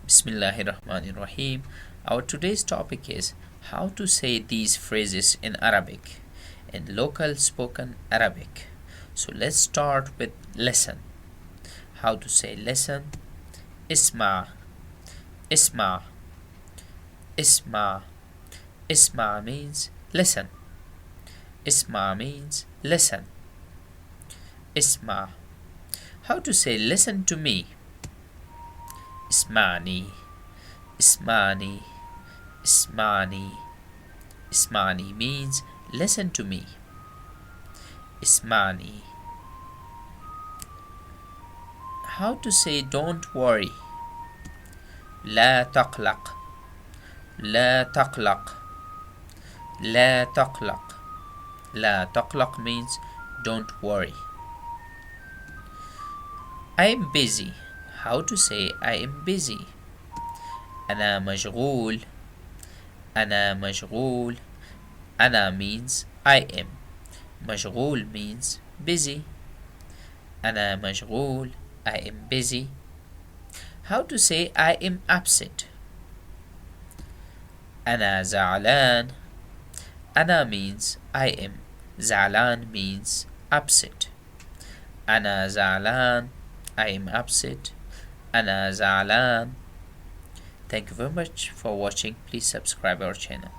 Bismillahirrahmanirrahim. Our today's topic is how to say these phrases in Arabic, in local spoken Arabic. So let's start with listen. How to say listen? Isma, isma, isma. Isma means listen. Isma means listen. Isma. How to say listen to me? Ismani, Ismani, Ismani. Ismani means listen to me. Ismani. How to say don't worry? لا تقلق, لا تقلق, لا تقلق. لا تقلق means don't worry. I am busy. How to say I am busy? أنا مشغول, أنا مشغول. أنا means I am. مشغول means busy. أنا مشغول, I am busy. How to say I am upset? أنا زعلان. أنا means I am. زعلان means upset. أنا زعلان, I am upset. أنا زعلان. Thank you very much for watching. Please subscribe our channel.